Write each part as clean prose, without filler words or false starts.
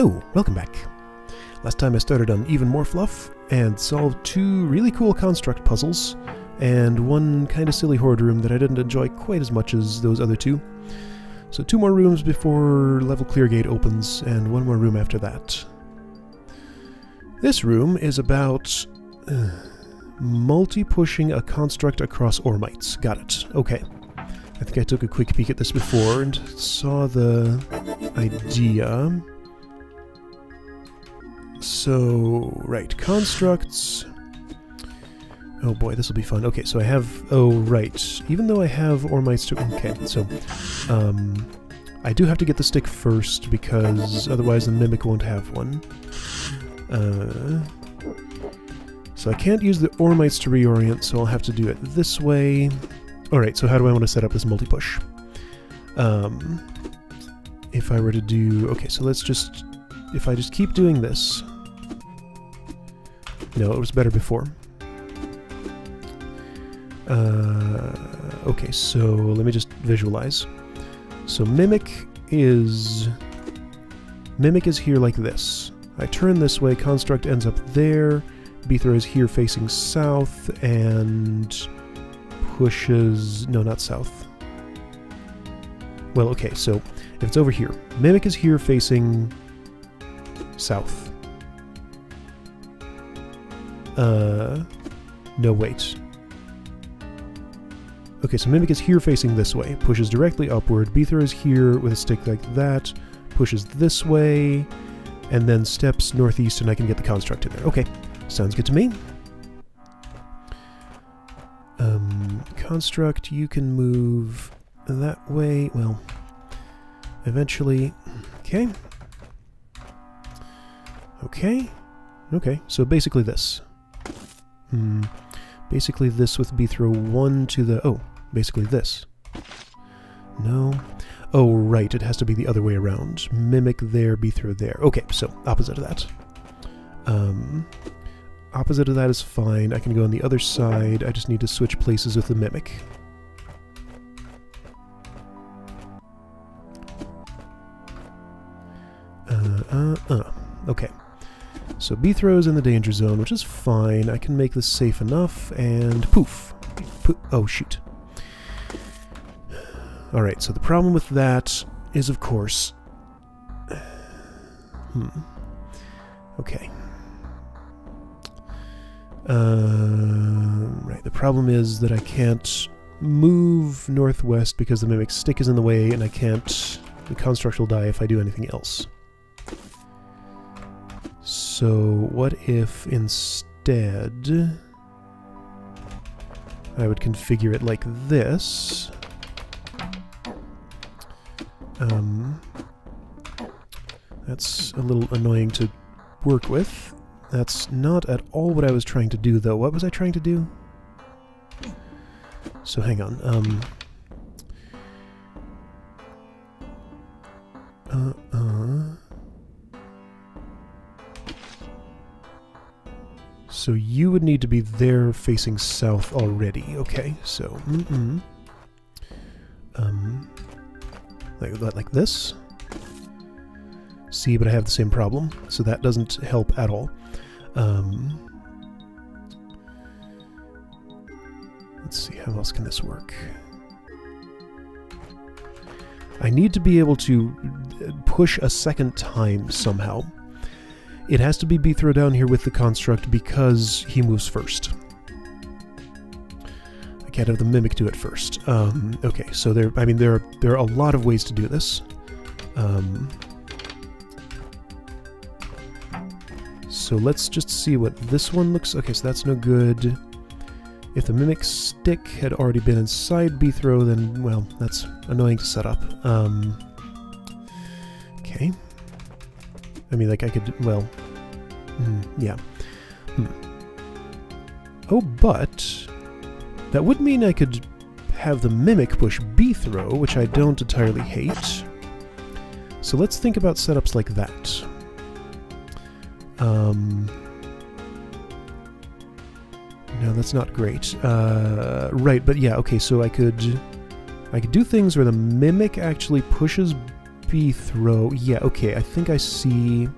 Hello, welcome back. Last time I started on even more fluff and solved two really cool construct puzzles and one kind of silly horde room that I didn't enjoy quite as much as those other two. So 2 more rooms before level clear gate opens and 1 more room after that. This room is about multi-pushing a construct across ormites. Got it. Okay. I think I took a quick peek at this before and saw the idea. So, right, constructs. Oh boy, this will be fun. Okay, so I have, oh right, even though I have ormites to, okay, so, I do have to get the stick first because otherwise the mimic won't have one. So I can't use the ormites to reorient, so I'll have to do it this way. Alright, so how do I want to set up this multi-push? If I were to do, okay, so let's just, if I just keep doing this. No, it was better before. Okay, so let me just visualize. So Mimic is here like this. I turn this way, Construct ends up there, Beathro is here facing south, and pushes... no, not south. Well, okay, so if it's over here, Mimic is here facing south. No, wait. Okay, so Mimic is here facing this way, pushes directly upward, Beathro is here with a stick like that, pushes this way, and then steps northeast and I can get the construct in there. Okay, sounds good to me. Construct, you can move that way, well, eventually. Okay. Okay, so basically this. Basically this with Beathro 1 to the... oh, basically this. No. Oh, right, it has to be the other way around. Mimic there, Beathro there. Okay, so opposite of that. Opposite of that is fine. I can go on the other side. I just need to switch places with the Mimic. Okay. So Beathro's in the danger zone, which is fine. I can make this safe enough, and poof. Oh, shoot. Alright, so the problem with that is, of course... Okay. Right, the problem is that I can't move northwest because the Mimic's stick is in the way, and I can't... the construct will die if I do anything else. So, what if instead I would configure it like this? That's a little annoying to work with. That's not at all what I was trying to do, though. What was I trying to do? So, hang on. So you would need to be there facing south already. Okay, so like this. See, but I have the same problem, so that doesn't help at all. Let's see, how else can this work? I need to be able to push a second time somehow. It has to be Beathro down here with the construct because he moves first. I can't have the Mimic do it first. Okay, so there are a lot of ways to do this. So let's just see what this one looks... okay, so that's no good. If the Mimic stick had already been inside Beathro, then, well, that's annoying to set up. Okay. I mean, like, I could, well... yeah. Oh, but... that would mean I could have the Mimic push Beathro, which I don't entirely hate. So let's think about setups like that. No, that's not great. Right, but yeah, okay, so I could do things where the Mimic actually pushes Throw. Yeah, okay, I think I see.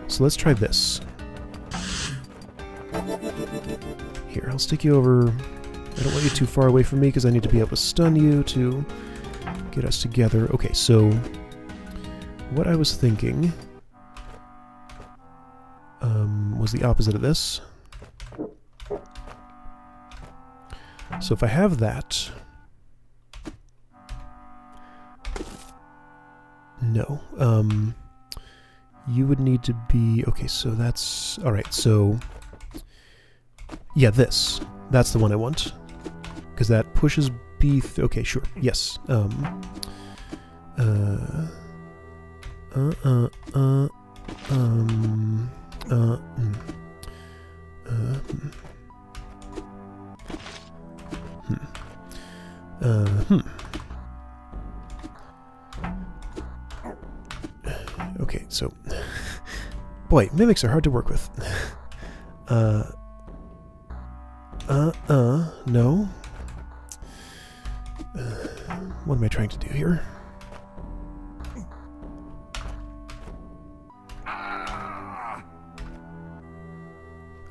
So let's try this. Here, I'll stick you over. I don't want you too far away from me because I need to be able to stun you to get us together. Okay, so what I was thinking was the opposite of this. So if I have that... No. You would need to be... Okay, so that's... Alright, so... Yeah, this. That's the one I want. Because that pushes B... Okay, sure. Yes. Okay, so... Boy, mimics are hard to work with. No. What am I trying to do here?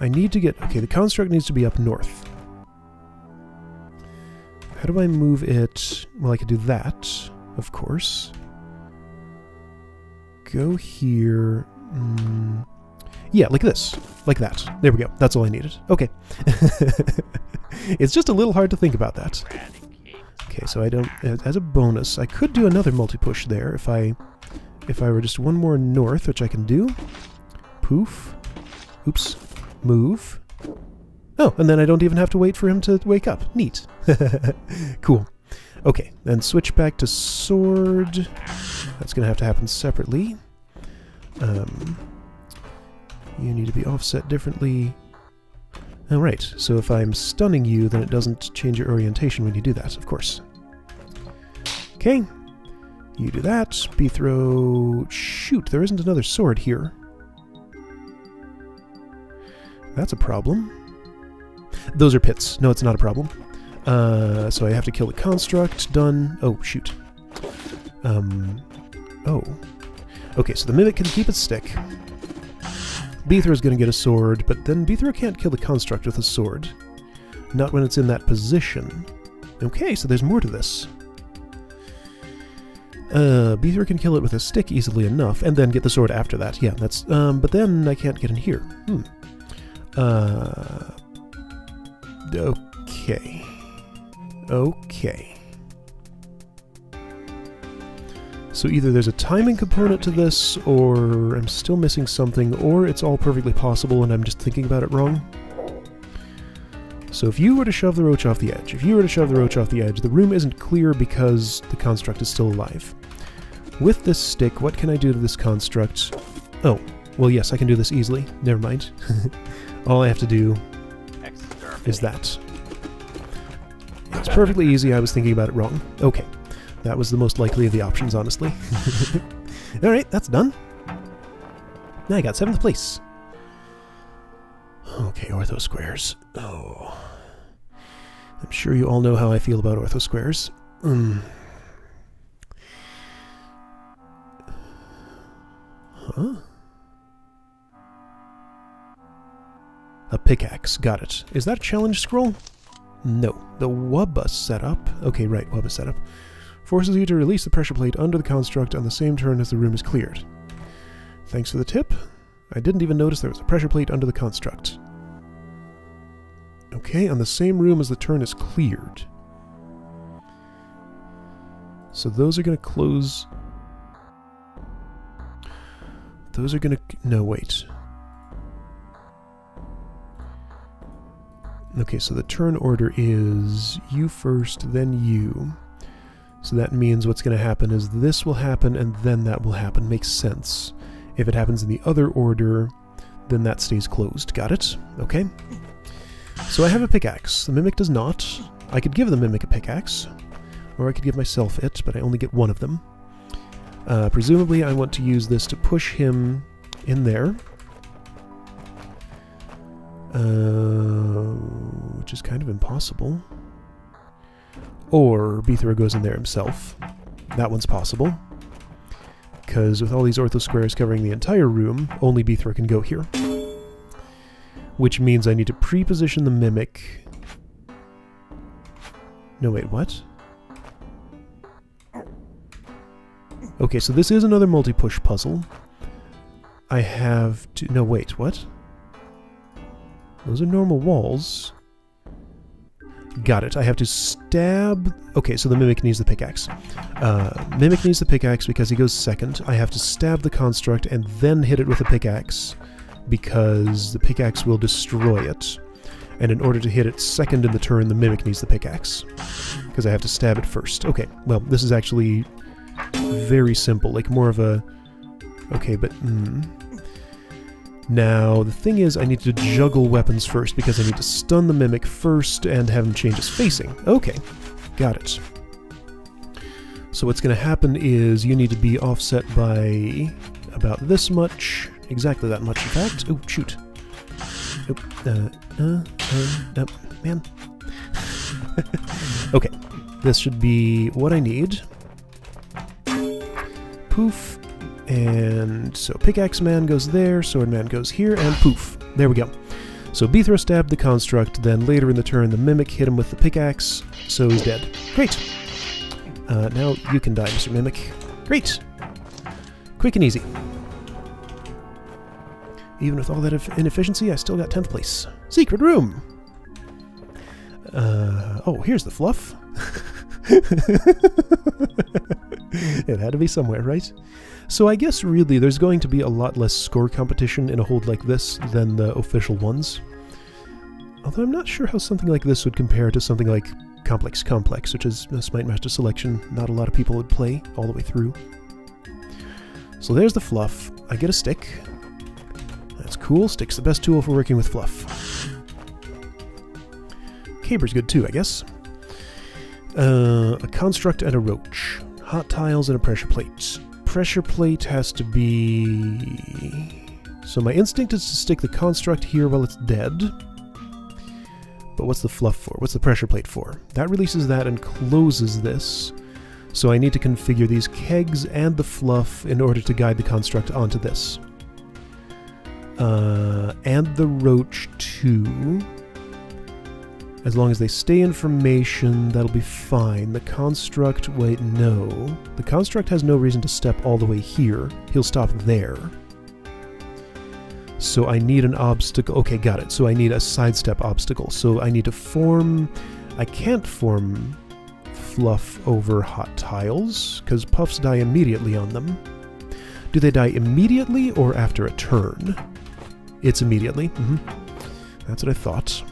I need to get... Okay, the construct needs to be up north. How do I move it? Well, I could do that, of course. Go here. Yeah, like this. Like that. There we go. That's all I needed. Okay. It's just a little hard to think about that. Okay, so I don't... As a bonus, I could do another multi-push there if I were just one more north, which I can do. Poof. Oops. Move. Oh, and then I don't even have to wait for him to wake up. Neat. Cool. Okay, then switch back to sword. That's going to have to happen separately. You need to be offset differently. Alright, so if I'm stunning you, then it doesn't change your orientation when you do that, of course. Okay. You do that. B-throw... Shoot, there isn't another sword here. That's a problem. Those are pits. No, it's not a problem. So I have to kill the construct. Done. Oh, shoot. Oh. Okay, so the mimic can keep its stick. B-throw is going to get a sword, but then B-throw can't kill the construct with a sword. Not when it's in that position. Okay, so there's more to this. B-throw can kill it with a stick easily enough, and then get the sword after that. Yeah, that's... but then I can't get in here. Okay. Okay. So either there's a timing component to this, or I'm still missing something, or it's all perfectly possible and I'm just thinking about it wrong. So if you were to shove the roach off the edge, the room isn't clear because the construct is still alive. With this stick, what can I do to this construct? Oh, well yes, I can do this easily. Never mind. All I have to do is that. It's perfectly easy, I was thinking about it wrong. Okay. That was the most likely of the options, honestly. Alright, that's done. Now I got 7th place. Okay, ortho squares. Oh. I'm sure you all know how I feel about ortho squares. Huh? A pickaxe. Got it. Is that a challenge scroll? No. The Wubba setup. Okay, right, Wubba setup. Forces you to release the pressure plate under the construct on the same turn as the room is cleared. Thanks for the tip. I didn't even notice there was a pressure plate under the construct. Okay, on the same room as the turn is cleared. So those are going to close... Those are going to... No, wait. Okay, so the turn order is you first, then you. So that means what's going to happen is this will happen and then that will happen. Makes sense. If it happens in the other order, then that stays closed. Got it? Okay. So I have a pickaxe. The Mimic does not. I could give the Mimic a pickaxe, or I could give myself it, but I only get one of them. Presumably I want to use this to push him in there. Which is kind of impossible. Or B-throw goes in there himself. That one's possible. because with all these ortho squares covering the entire room, only Beethro can go here. Which means I need to pre-position the Mimic. No, wait, what? Okay, so this is another multi-push puzzle. I have to... No, wait, what? Those are normal walls. Got it. I have to stab... Okay, so the Mimic needs the pickaxe. Mimic needs the pickaxe because he goes second. I have to stab the construct and then hit it with a pickaxe because the pickaxe will destroy it. And in order to hit it second in the turn, the Mimic needs the pickaxe because I have to stab it first. Okay, well, this is actually very simple, like more of a... Okay, but... Now, the thing is, I need to juggle weapons first, because I need to stun the Mimic first and have him change his facing. Okay, got it. So what's going to happen is you need to be offset by about this much. Exactly that much, in fact. Oh, shoot. Oh, man. Okay, this should be what I need. Poof. And so Pickaxe Man goes there, Sword Man goes here, and poof. There we go. So Beethro stabbed the construct, then later in the turn the Mimic hit him with the pickaxe, so he's dead. Great! Now you can die, Mr. Mimic. Great! Quick and easy. Even with all that inefficiency, I still got 10th place. Secret room! Oh, here's the fluff. It had to be somewhere, right? So I guess really there's going to be a lot less score competition in a hold like this than the official ones. Although I'm not sure how something like this would compare to something like Complex, which is a Smite Master selection not a lot of people would play all the way through. So there's the fluff. I get a stick. That's cool. Stick's the best tool for working with fluff. Caber's good too, I guess. A construct and a roach. Hot tiles and a pressure plate. Pressure plate has to be... So my instinct is to stick the construct here while it's dead. But what's the fluff for? What's the pressure plate for? That releases that and closes this. So I need to configure these kegs and the fluff in order to guide the construct onto this. And the roach too. As long as they stay in formation, that'll be fine. The construct, wait, no. The construct has no reason to step all the way here. He'll stop there. So I need an obstacle. Okay, got it. So I need a sidestep obstacle. So I need to form... I can't form fluff over hot tiles, because puffs die immediately on them. Do they die immediately or after a turn? It's immediately. That's what I thought.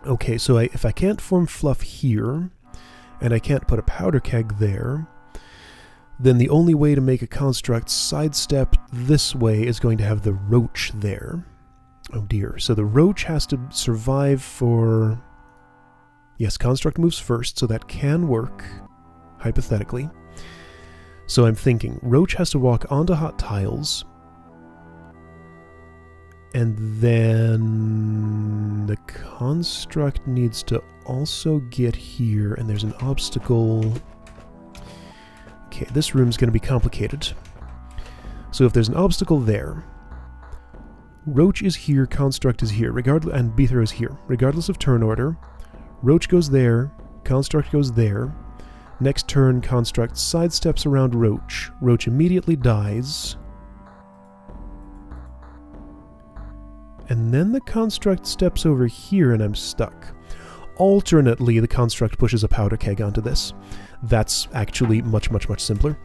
Okay, so if I can't form fluff here, and I can't put a powder keg there, then the only way to make a construct sidestep this way is going to have the roach there. Oh dear. So the roach has to survive for... Yes, construct moves first, so that can work, hypothetically. So I'm thinking, roach has to walk onto hot tiles, and then the construct needs to also get here, and there's an obstacle. Okay, this room's going to be complicated. So if there's an obstacle there, roach is here, construct is here, and Beethro is here. Regardless of turn order, roach goes there, construct goes there. Next turn, construct sidesteps around roach. Roach immediately dies. And then the construct steps over here and I'm stuck. Alternately, the construct pushes a powder keg onto this. That's actually much, much, much simpler.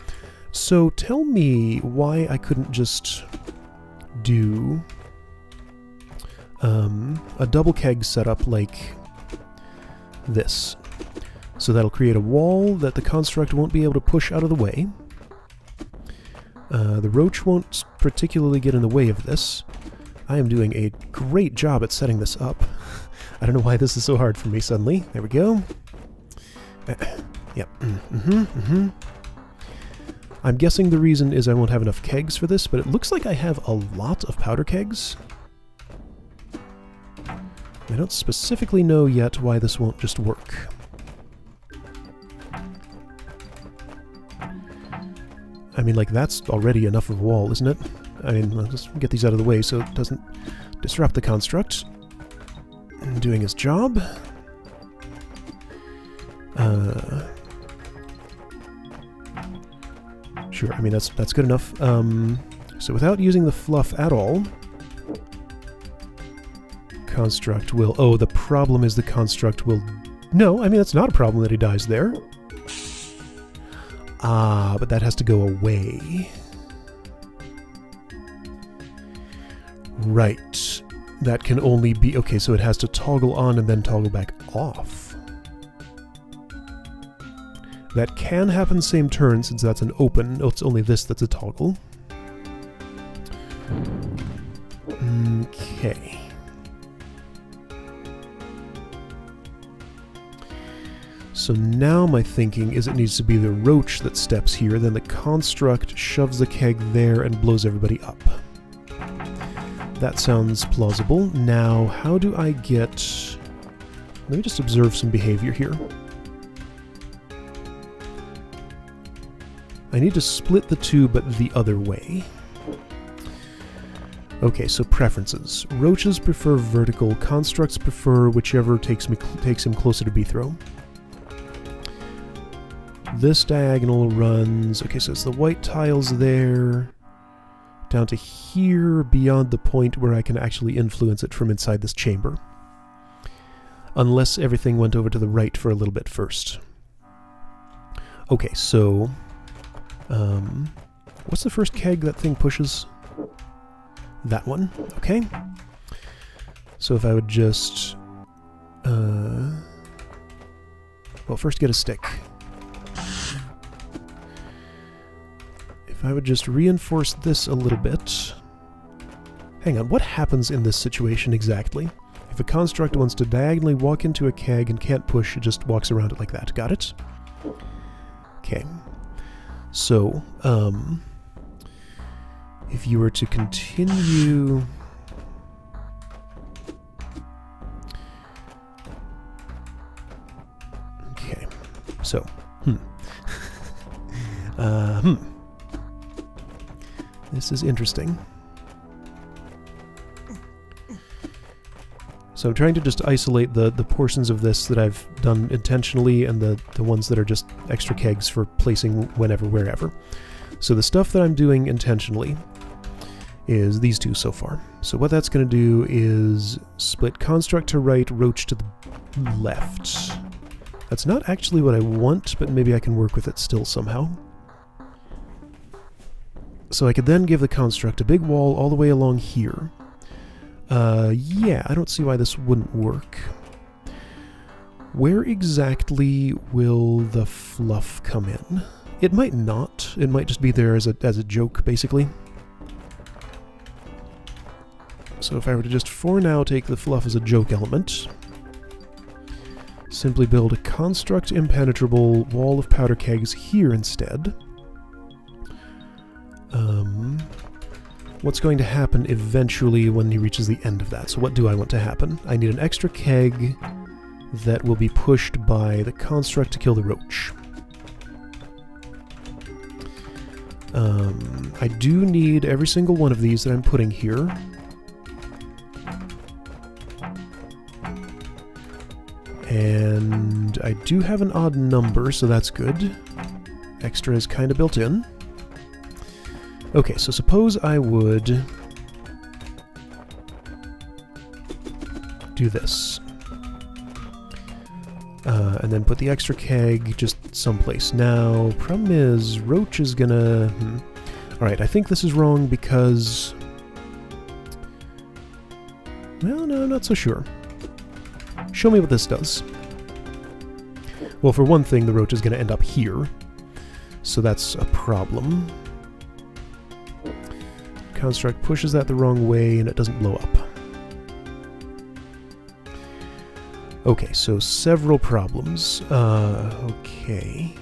So tell me why I couldn't just do a double keg setup like this. So that'll create a wall that the construct won't be able to push out of the way. The roach won't particularly get in the way of this. I am doing a great job at setting this up. I don't know why this is so hard for me suddenly. There we go. Yep. I'm guessing the reason is I won't have enough kegs for this, but it looks like I have a lot of powder kegs. I don't specifically know yet why this won't just work. I mean, like, that's already enough of a wall, isn't it? I mean, let's get these out of the way so it doesn't disrupt the construct. Doing his job. Sure, I mean, that's good enough. So without using the fluff at all, construct will... Oh, the problem is the construct will... No, I mean, that's not a problem that he dies there. Ah, but that has to go away. Right. That can only be... Okay, so it has to toggle on and then toggle back off. That can happen same turn, since that's an open. Oh, it's only this that's a toggle. Okay. So now my thinking is it needs to be the roach that steps here, then the construct shoves the keg there and blows everybody up. That sounds plausible. Now, how do I get... Let me just observe some behavior here. I need to split the two, but the other way. Okay, so preferences. Roaches prefer vertical, constructs prefer whichever takes him closer to B-throw. This diagonal runs... Okay, so it's the white tiles there, down to here, beyond the point where I can actually influence it from inside this chamber. Unless everything went over to the right for a little bit first. Okay, so... what's the first keg that thing pushes? That one. Okay. So if I would just... well, first get a stick. If I would just reinforce this a little bit... Hang on, what happens in this situation exactly? If a construct wants to diagonally walk into a keg and can't push, it just walks around it like that. Got it? Okay. So, if you were to continue... Okay, so, This is interesting. So I'm trying to just isolate the portions of this that I've done intentionally and the ones that are just extra kegs for placing whenever, wherever. So the stuff that I'm doing intentionally is these two so far. So what that's going to do is split construct to right, roach to the left. That's not actually what I want, but maybe I can work with it still somehow. So I could then give the construct a big wall all the way along here. Yeah, I don't see why this wouldn't work. Where exactly will the fluff come in? It might not. It might just be there as a joke, basically. So if I were to just, for now, take the fluff as a joke element, simply build a construct impenetrable wall of powder kegs here instead. What's going to happen eventually when he reaches the end of that? So what do I want to happen? I need an extra keg that will be pushed by the construct to kill the roach. I do need every single one of these that I'm putting here. And I do have an odd number, so that's good. Extra is kind of built in. Okay, so suppose I would do this. And then put the extra keg just someplace. Now, problem is, roach is gonna... Alright, I think this is wrong because... Well, no, I'm not so sure. Show me what this does. Well, for one thing, the roach is gonna end up here. So that's a problem. Construct pushes that the wrong way and it doesn't blow up. Okay, so several problems. Okay.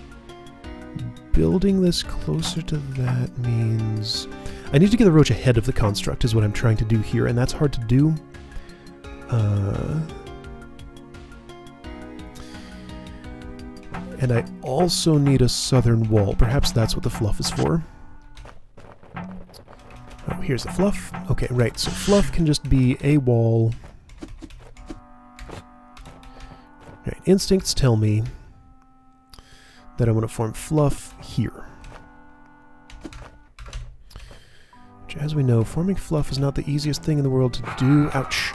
Building this closer to that means... I need to get the roach ahead of the construct is what I'm trying to do here, and that's hard to do. And I also need a southern wall. Perhaps that's what the fluff is for. here's the fluff. Okay, right, so fluff can just be a wall. Right, instincts tell me that I want to form fluff here. Which, as we know, forming fluff is not the easiest thing in the world to do. Ouch.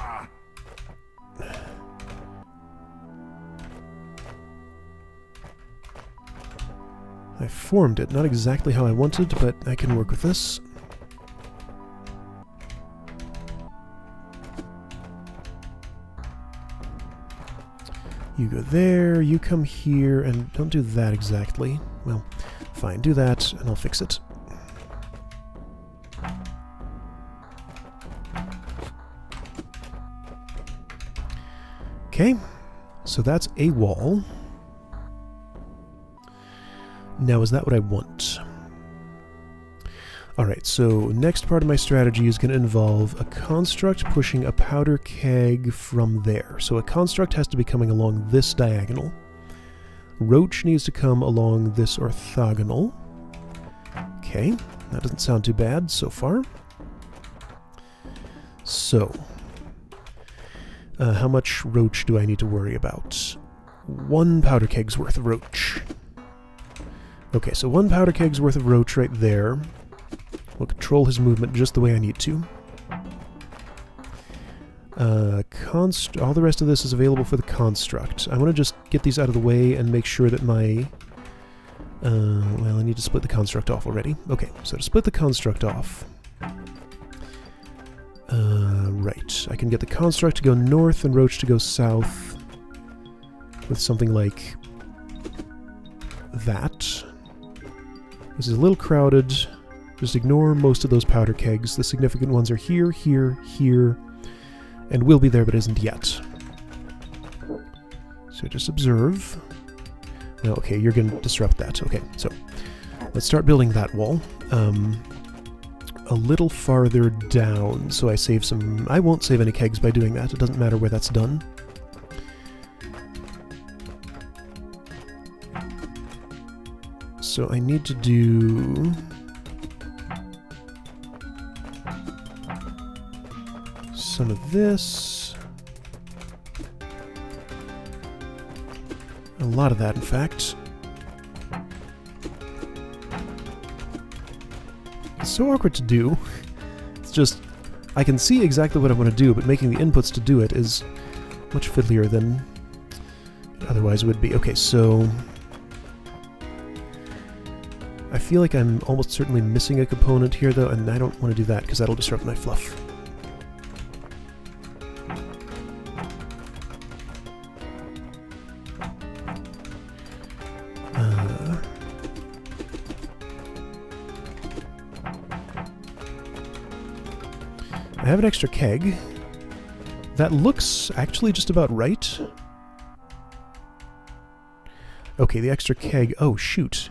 I formed it, not exactly how I wanted, but I can work with this. You go there, you come here, and don't do that exactly. Well, fine, do that, and I'll fix it. Okay, so that's a wall. Now, is that what I want? Alright, so next part of my strategy is going to involve a construct pushing a powder keg from there. So a construct has to be coming along this diagonal. Roach needs to come along this orthogonal. Okay, that doesn't sound too bad so far. So, how much roach do I need to worry about? 1 powder keg's worth of roach. Okay, so 1 powder keg's worth of roach right there. We'll control his movement just the way I need to. All the rest of this is available for the construct. I want to just get these out of the way and make sure that my... well, I need to split the construct off already. Okay, so to split the construct off... right. I can get the construct to go north and roach to go south with something like that. This is a little crowded. Just ignore most of those powder kegs. The significant ones are here, here, here, and will be there but isn't yet. So just observe. No, okay, you're going to disrupt that. Okay, so let's start building that wall. A little farther down, so I save some... I won't save any kegs by doing that. It doesn't matter where that's done. So I need to do... some of this. A lot of that, in fact. It's so awkward to do. It's just... I can see exactly what I want to do, but making the inputs to do it is much fiddlier than it otherwise would be. Okay, so... I feel like I'm almost certainly missing a component here, though, and I don't want to do that, because that'll disrupt my fluff. I have an extra keg. That looks actually just about right. Okay, the extra keg... Oh, shoot.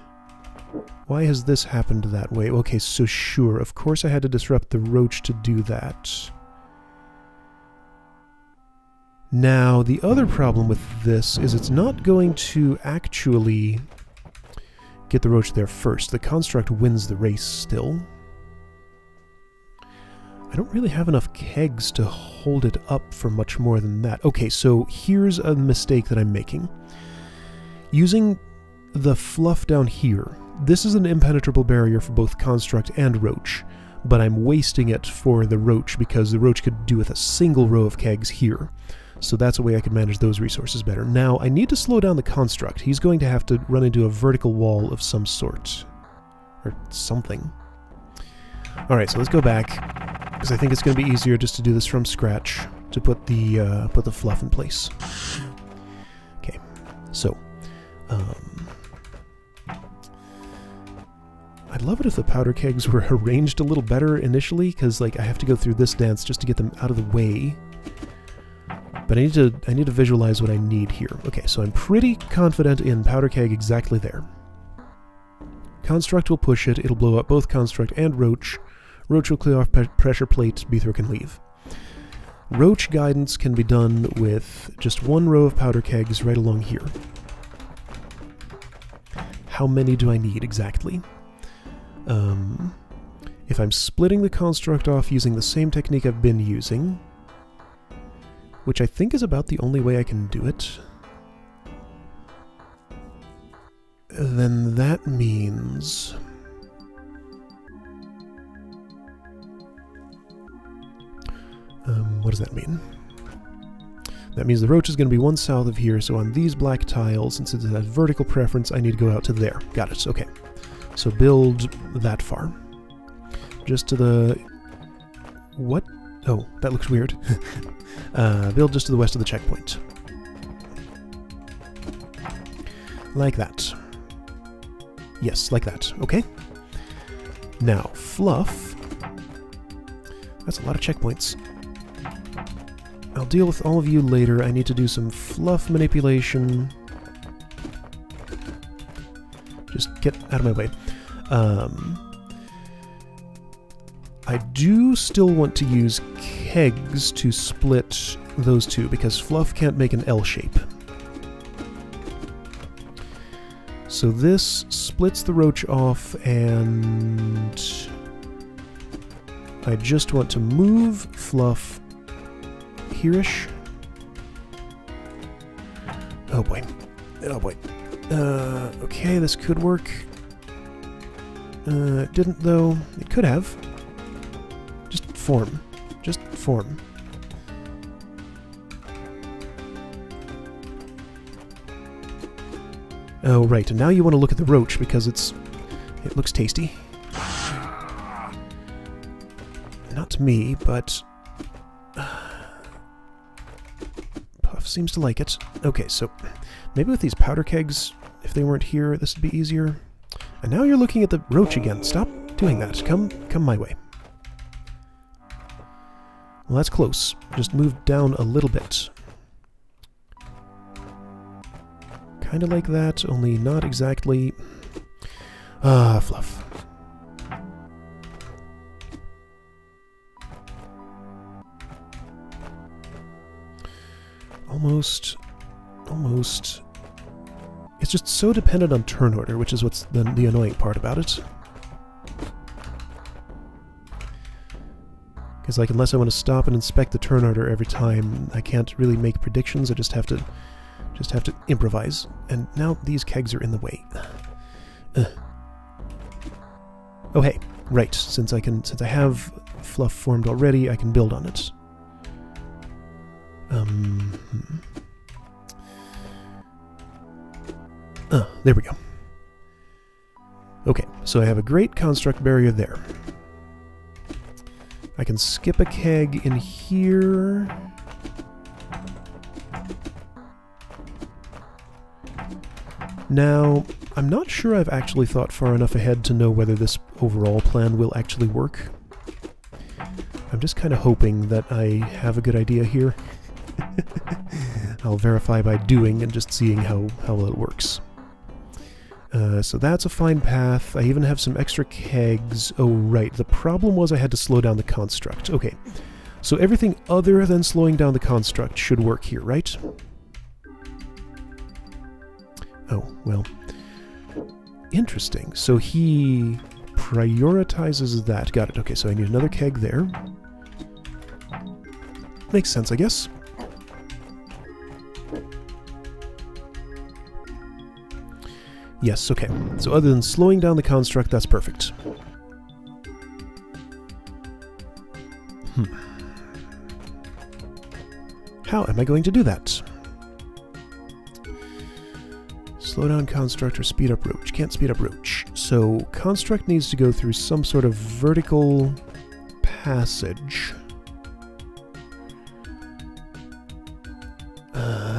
Why has this happened that way? Okay, so sure, of course I had to disrupt the roach to do that. Now, the other problem with this is it's not going to actually get the roach there first. The construct wins the race still. I don't really have enough kegs to hold it up for much more than that. Okay, so here's a mistake that I'm making. Using the fluff down here, this is an impenetrable barrier for both construct and roach, but I'm wasting it for the roach because the roach could do with a single row of kegs here. So that's a way I could manage those resources better. Now, I need to slow down the construct. He's going to have to run into a vertical wall of some sort. Or something. Alright, so let's go back, because I think it's going to be easier just to do this from scratch, to put the fluff in place. Okay, so, I'd love it if the powder kegs were arranged a little better initially, because, like, I have to go through this dance just to get them out of the way. But I need to visualize what I need here. Okay, so I'm pretty confident in powder keg exactly there. Construct will push it, it'll blow up both construct and roach. Roach will clear off pressure plate, Beathor can leave. Roach guidance can be done with just one row of powder kegs right along here. How many do I need exactly? if I'm splitting the construct off using the same technique I've been using, which I think is about the only way I can do it, then that means... what does that mean? That means the roach is going to be one south of here, so on these black tiles, since it has vertical preference, I need to go out to there. Got it, okay. So build that far. Just to the... What? Oh, that looks weird. Build just to the west of the checkpoint. Like that. Yes, like that. Okay. Now, fluff. That's a lot of checkpoints. I'll deal with all of you later. I need to do some fluff manipulation. Just get out of my way. I do still want to use kegs to split those two, because fluff can't make an L shape. So this splits the roach off, and I just want to move fluff here-ish. Oh boy. Oh boy. Okay, this could work. It didn't though. It could have. Just form. Just form. Oh, right, and now you want to look at the roach because it looks tasty. Not to me, but Puff seems to like it. Okay, so maybe with these powder kegs, if they weren't here, this would be easier. And now you're looking at the roach again. Stop doing that. Come my way. Well, that's close. Just move down a little bit. Kind of like that, only not exactly. Ah, fluff. Almost. It's just so dependent on turn order, which is what's the annoying part about it. Because, like, unless I want to stop and inspect the turn order every time, I can't really make predictions. I just have to improvise. And now these kegs are in the way. Oh hey, right. Since I have fluff formed already, I can build on it. There we go. Okay, so I have a great construct barrier there. I can skip a keg in here. Now, I'm not sure I've actually thought far enough ahead to know whether this overall plan will actually work. I'm just kind of hoping that I have a good idea here. I'll verify by doing and just seeing how well it works. So that's a fine path. I even have some extra kegs. Oh, right. The problem was I had to slow down the construct. Okay. So everything other than slowing down the construct should work here, right? Oh, well. Interesting. So he prioritizes that. Got it. Okay, so I need another keg there. Makes sense, I guess. Yes, okay. So other than slowing down the construct, that's perfect. How am I going to do that? Slow down construct or speed up roach. Can't speed up roach. So construct needs to go through some sort of vertical passage.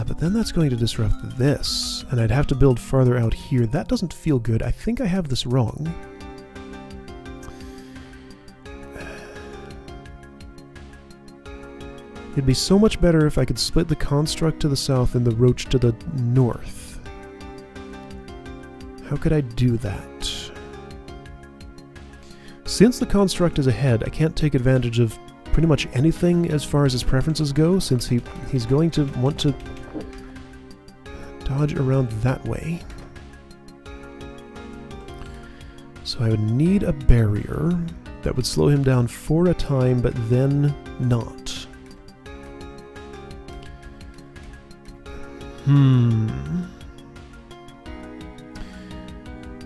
But then that's going to disrupt this, and I'd have to build farther out here. That doesn't feel good. I think I have this wrong. It'd be so much better if I could split the construct to the south and the roach to the north. How could I do that? Since the construct is ahead, I can't take advantage of pretty much anything as far as his preferences go, since he's going to want to dodge around that way. So I would need a barrier. That would slow him down for a time, but then not.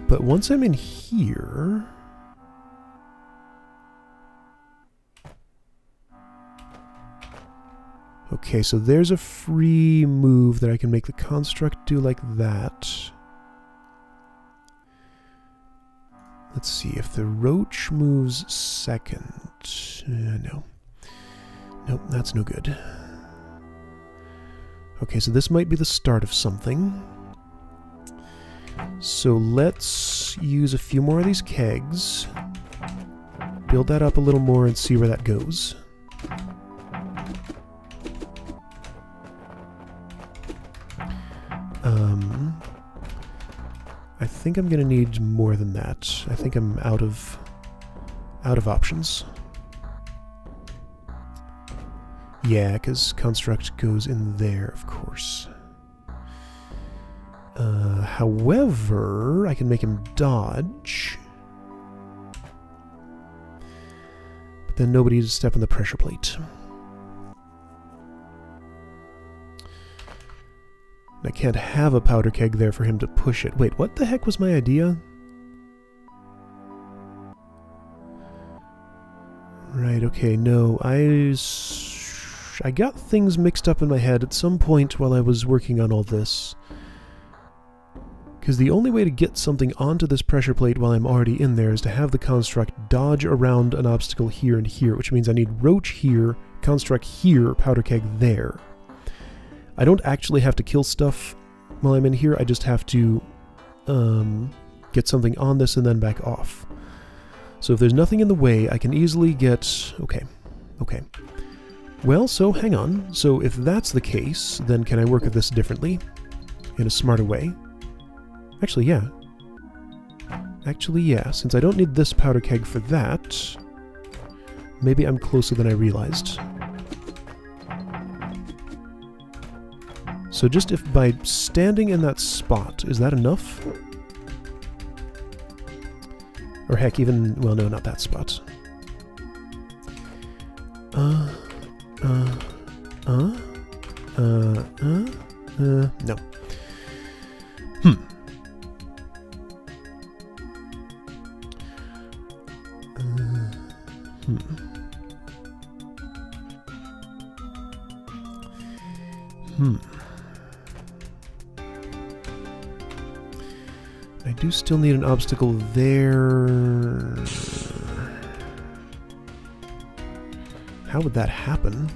But once I'm in here... Okay, so there's a free move that I can make the construct do like that. Let's see, if the roach moves second... no. Nope, that's no good. Okay, so this might be the start of something. So let's use a few more of these kegs. Build that up a little more and see where that goes. I think I'm gonna need more than that. I think I'm out of options. Yeah, because construct goes in there, of course. However, I can make him dodge. But then nobody to step on the pressure plate. I can't have a powder keg there for him to push it. Wait, what the heck was my idea? Right, okay, no, I got things mixed up in my head at some point while I was working on all this. Because the only way to get something onto this pressure plate while I'm already in there is to have the construct dodge around an obstacle here and here, which means I need roach here, construct here, powder keg there. I don't actually have to kill stuff while I'm in here, I just have to get something on this and then back off. So if there's nothing in the way, I can easily get... Okay. Well, so hang on. So if that's the case, then can I work at this differently? In a smarter way? Actually, yeah. Since I don't need this powder keg for that, maybe I'm closer than I realized. So just if by standing in that spot, is that enough? Or heck, even, well, no, not that spot. No. I do still need an obstacle there. How would that happen?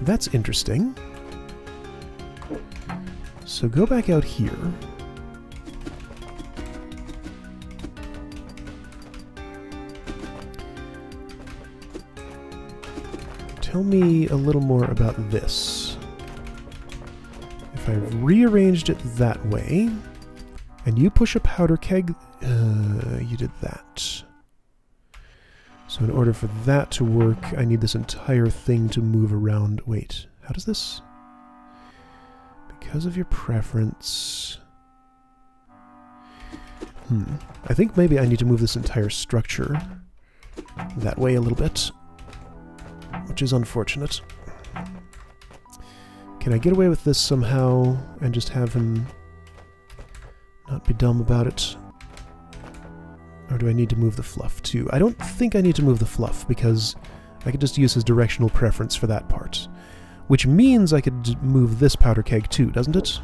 That's interesting. So go back out here. Tell me a little more about this. If I rearranged it that way, and you push a powder keg, you did that. So in order for that to work, I need this entire thing to move around. Wait, how does this? Because of your preference... I think maybe I need to move this entire structure that way a little bit, which is unfortunate. Can I get away with this somehow and just have him not be dumb about it? Or do I need to move the fluff too? I don't think I need to move the fluff because I could just use his directional preference for that part. Which means I could move this powder keg too, doesn't it?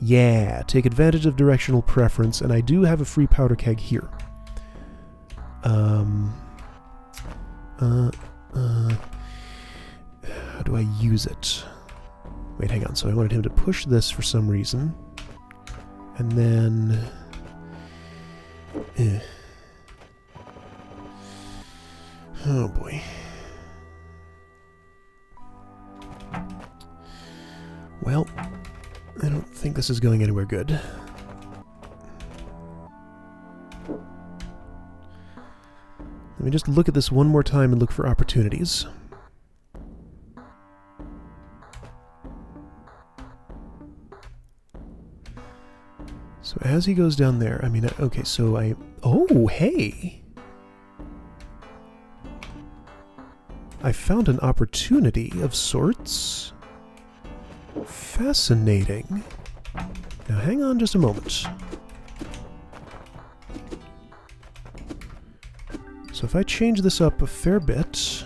Yeah, take advantage of directional preference, and I do have a free powder keg here. How do I use it? Wait, hang on. So I wanted him to push this for some reason. And then... Oh boy. Well, I don't think this is going anywhere good. Let me just look at this one more time and look for opportunities. So as he goes down there, I mean, okay, so oh, hey! I found an opportunity of sorts. Fascinating. Now hang on just a moment. So if I change this up a fair bit,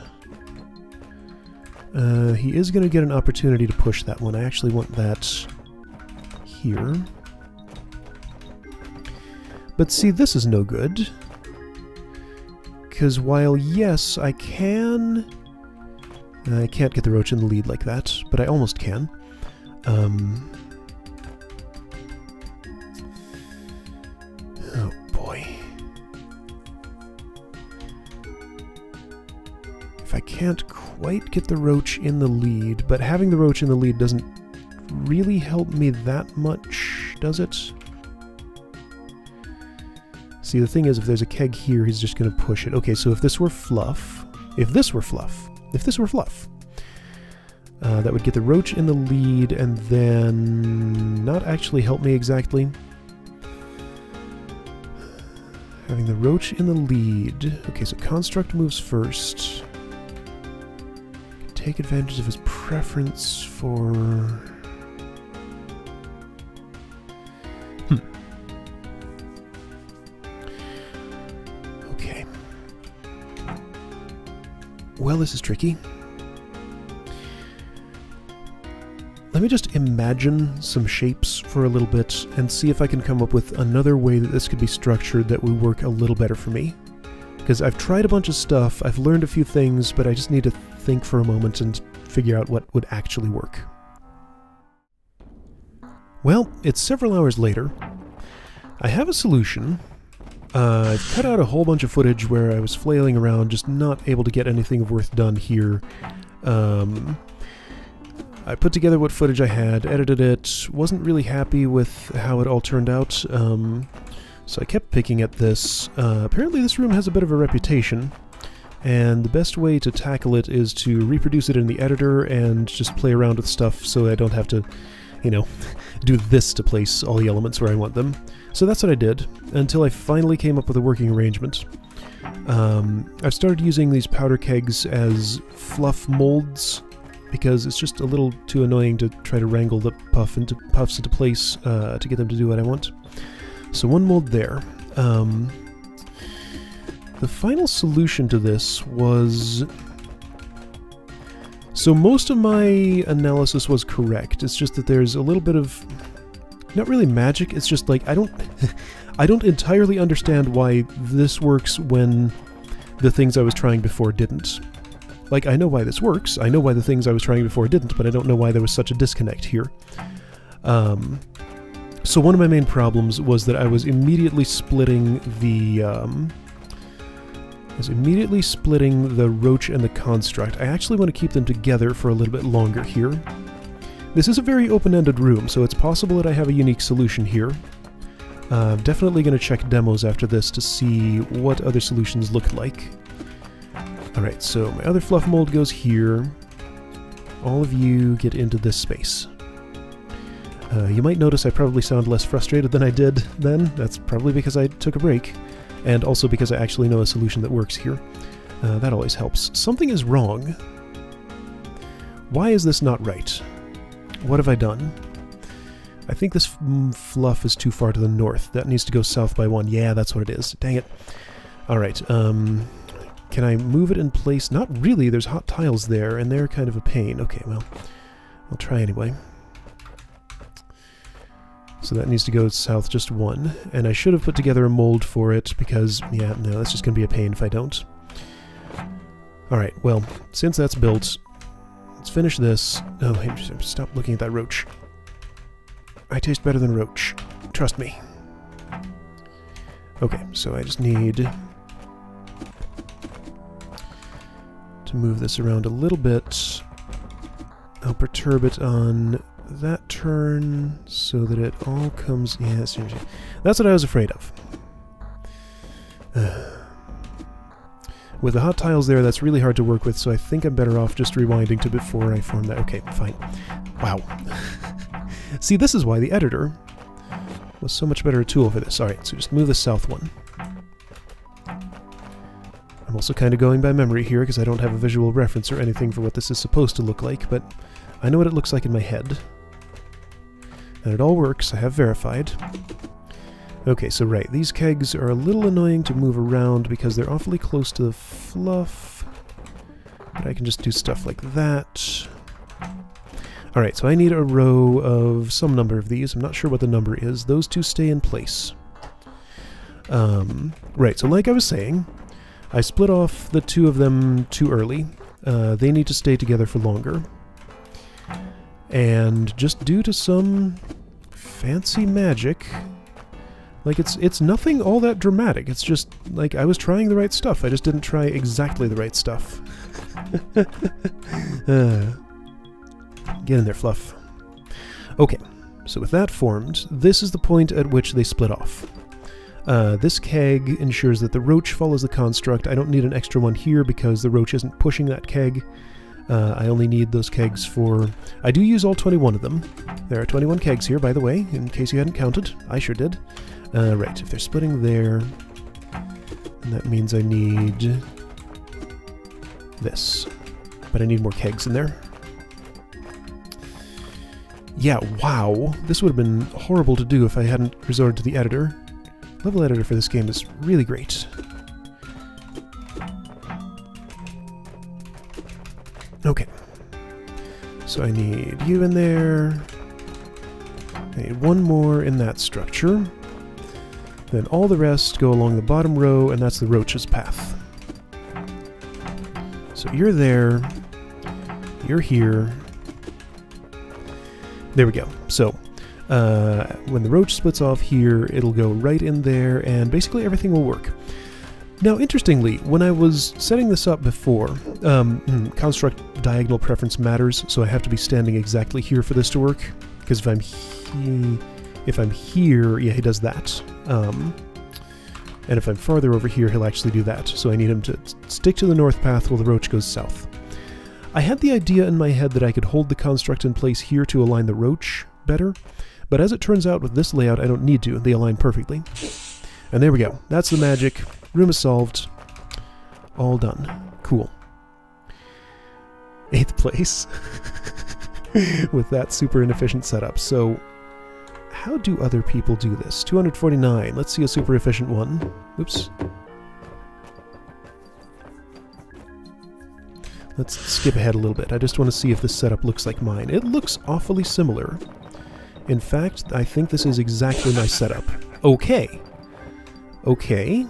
he is going to get an opportunity to push that one. I actually want that here. But see, this is no good. Because while, yes, I can't get the roach in the lead like that, but I almost can. Oh boy. If I can't quite get the roach in the lead, but having the roach in the lead doesn't really help me that much, does it? See, the thing is, if there's a keg here, he's just going to push it. Okay, so if this were fluff, that would get the roach in the lead and then not actually help me exactly. Having the roach in the lead. Okay, so Construct moves first. Take advantage of his preference for... Okay. Well, this is tricky. Let me just imagine some shapes for a little bit and see if I can come up with another way that this could be structured that would work a little better for me. Because I've tried a bunch of stuff, I've learned a few things, but I just need to think for a moment and figure out what would actually work. Well, it's several hours later. I have a solution. I've cut out a whole bunch of footage where I was flailing around, just not able to get anything of worth done here. I put together what footage I had, edited it, wasn't really happy with how it all turned out, so I kept picking at this. Apparently this room has a bit of a reputation, and the best way to tackle it is to reproduce it in the editor and just play around with stuff so I don't have to, you know, do this to place all the elements where I want them. So that's what I did, until I finally came up with a working arrangement. I've started using these powder kegs as fluff molds, because it's just a little too annoying to try to wrangle the puffs into place to get them to do what I want. So one mold there. The final solution to this was... So most of my analysis was correct. It's just that there's a little bit of... Not really magic, it's just like, I don't entirely understand why this works when the things I was trying before didn't. Like, I know why this works, I know why the things I was trying before didn't, but I don't know why there was such a disconnect here. So one of my main problems was that I was immediately splitting the, roach and the construct. I actually want to keep them together for a little bit longer here. This is a very open-ended room, so it's possible that I have a unique solution here. I'm definitely going to check demos after this to see what other solutions look like. Alright, so my other fluff mold goes here. All of you get into this space. You might notice I probably sound less frustrated than I did then. That's probably because I took a break, and also because I actually know a solution that works here. That always helps. Something is wrong. Why is this not right? What have I done? I think this fluff is too far to the north. That needs to go south by 1. Yeah, that's what it is. Dang it. Alright, can I move it in place? Not really, there's hot tiles there, and they're kind of a pain. Okay, well, I'll try anyway. So that needs to go south just 1, and I should have put together a mold for it, because, yeah, no, that's just going to be a pain if I don't. Alright, well, since that's built, let's finish this. Oh, hey, stop looking at that roach. I taste better than roach. Trust me. Okay, so I just need to move this around a little bit. I'll perturb it on that turn so that it all comes... Yeah, that's what I was afraid of. With the hot tiles there, that's really hard to work with, so I think I'm better off just rewinding to before I form that. Okay, fine. Wow. See, this is why the editor was so much better a tool for this. Alright, so just move the south one. I'm also kind of going by memory here, because I don't have a visual reference or anything for what this is supposed to look like, but I know what it looks like in my head. And it all works, I have verified. Okay, so right, these kegs are a little annoying to move around because they're awfully close to the fluff. But I can just do stuff like that. Alright, so I need a row of some number of these. I'm not sure what the number is. Those two stay in place. Right, so like I was saying, I split off the two of them too early. They need to stay together for longer. And just due to some fancy magic... Like, it's nothing all that dramatic. It's just, like, I was trying the right stuff. I just didn't try exactly the right stuff. Get in there, Fluff. Okay, so with that formed, this is the point at which they split off. This keg ensures that the roach follows the construct. I don't need an extra one here because the roach isn't pushing that keg. I only need those kegs for... I do use all 21 of them. There are 21 kegs here, by the way, in case you hadn't counted. I sure did. Right, if they're splitting there, then that means I need this. But I need more kegs in there. Yeah, wow. This would have been horrible to do if I hadn't resorted to the editor. Level editor for this game is really great. Okay. So I need you in there. I need one more in that structure. Then all the rest go along the bottom row, and that's the roach's path. So you're there. You're here. There we go. So, when the roach splits off here, it'll go right in there, and basically everything will work. Now, interestingly, when I was setting this up before, construct diagonal preference matters, so I have to be standing exactly here for this to work, because if I'm here, yeah, he does that. And if I'm farther over here, he'll actually do that. So I need him to stick to the north path while the roach goes south. I had the idea in my head that I could hold the construct in place here to align the roach better, but as it turns out with this layout, I don't need to. They align perfectly. And there we go. That's the magic. Room is solved. All done. Cool. 8th place with that super inefficient setup. So how do other people do this? 249. Let's see a super efficient one. Oops. Let's skip ahead a little bit. I just want to see if this setup looks like mine. It looks awfully similar. In fact, I think this is exactly my setup. Okay. Okay.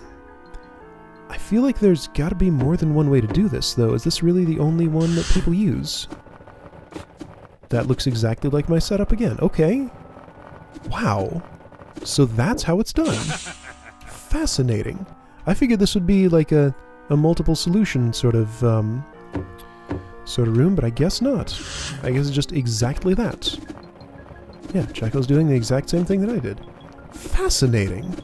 I feel like there's got to be more than one way to do this, though. Is this really the only one that people use? That looks exactly like my setup again. Okay. Wow. So that's how it's done. Fascinating. I figured this would be like a multiple solution sort of room, but I guess not. I guess it's just exactly that. Yeah, Jacko's doing the exact same thing that I did. Fascinating.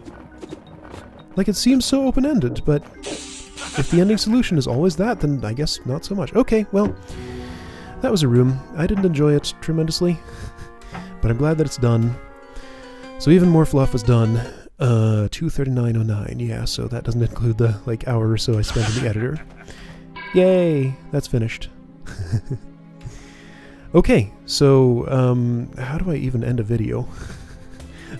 Like, it seems so open-ended, but if the ending solution is always that, then I guess not so much. Okay, well, that was a room. I didn't enjoy it tremendously, but I'm glad that it's done. So even more fluff was done. 239.09, yeah, so that doesn't include the, like, hour or so I spent in the editor. Yay! That's finished. Okay, so, how do I even end a video?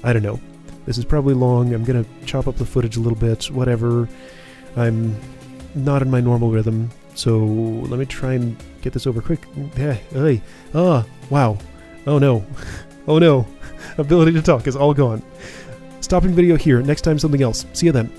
I don't know. This is probably long. I'm gonna chop up the footage a little bit, whatever. I'm not in my normal rhythm, so let me try and get this over quick. Hey, oh, wow. Oh no. Oh no. Ability to talk is all gone. Stopping video here. Next time something else. See you then.